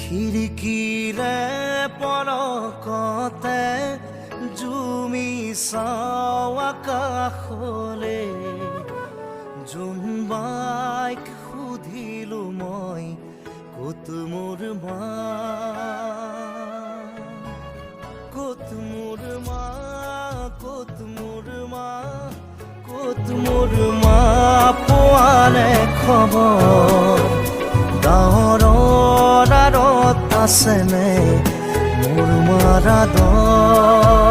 খিৰিকীৰে পলকতে জুমি চাওঁ আকাশলে জোনবাইক সুধিলো মই ক'ত মোৰ মা ক'ত মোৰ মা ক'ত মোৰ মা ক'ত মোৰ মা পোৱালে খবৰ গাঁৱৰ আঁৰত আছেনে মোৰ মাৰ আদৰ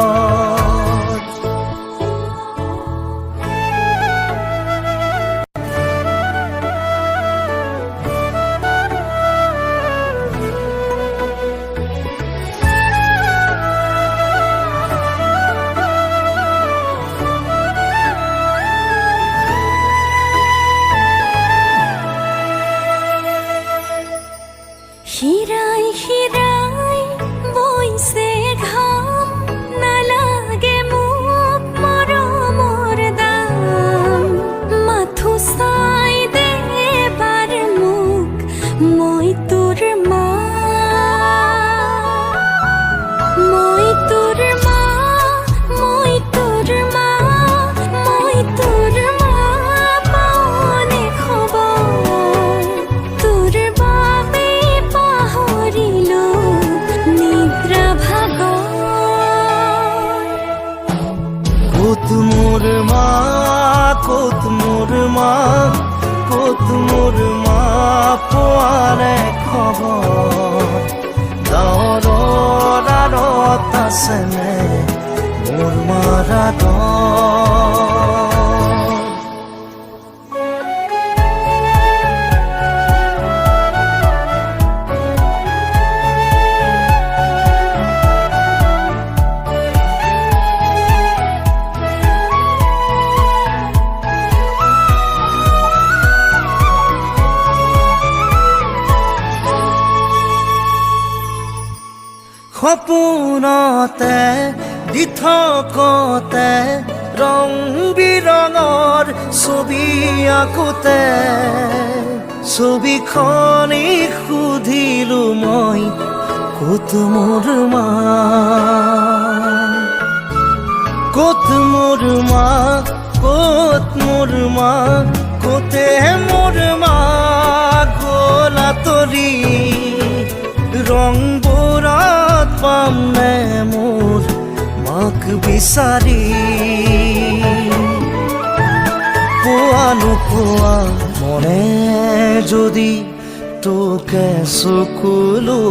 হিৰাই হিৰাই বৈছে ঘাম নালাগে মোক মৰমৰ দাম মাথো চাই দে এবাৰ মোক মই তোৰ মা মই তোৰ মা মই তোৰ মা মই তোৰ মা পাওনে খবৰ তোৰ বাবে পাহৰিলো নিদ্ৰা ভাগৰ ক'ত মোৰ মা ক'ত মোৰ মা ক'ত মোৰ মা পোৱালে খবৰ গাঁৱৰ আঁৰত আছেনে মোৰ মাৰ আদৰ সপোনতে দি থকতে ৰং বিৰঙৰ ছবি আঁকোতে ছবিখনি সুধিলো মই ক'ত মোৰ মা ক'ত মোৰ মা ক'ত মোৰ মা ক'তে মোৰ মা গ'ল আঁতৰি ৰংবোৰত পাম নে মোৰ মাক বিচাৰি পোৱা নোপোৱা মনে যদি তোকে চকুলো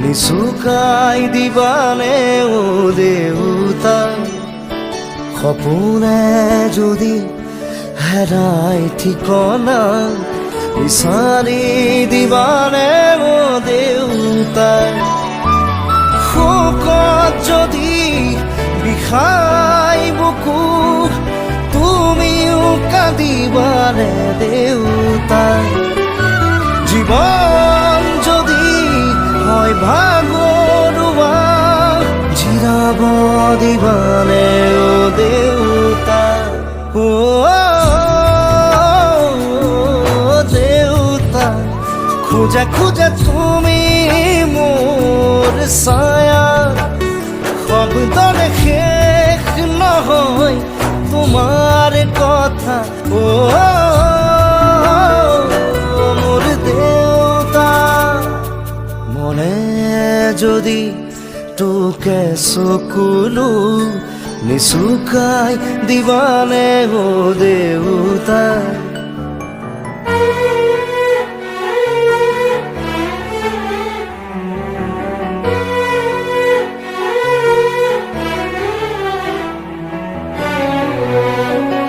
নিচুকাই দিবানে অ দেউতা সপোনে যদি হেৰাই ঠিকনা বিচাৰি দিবানে অ দেউতা শোকত যদি বিষাই বুকু তুমিও কান্দিবানে দেউতা জীৱন যদি হয় ভাগৰুৱা জিৰাব দিবানে অ দেউতা খুঁজে খুঁজে তুমি মোৰ ছায়া শব্দৰে শেষ নহয় তোমাৰ কথা মোৰ দেউতা মনে যদি তোকে চকুলো নিচুকাই দিবানে অ দেউতা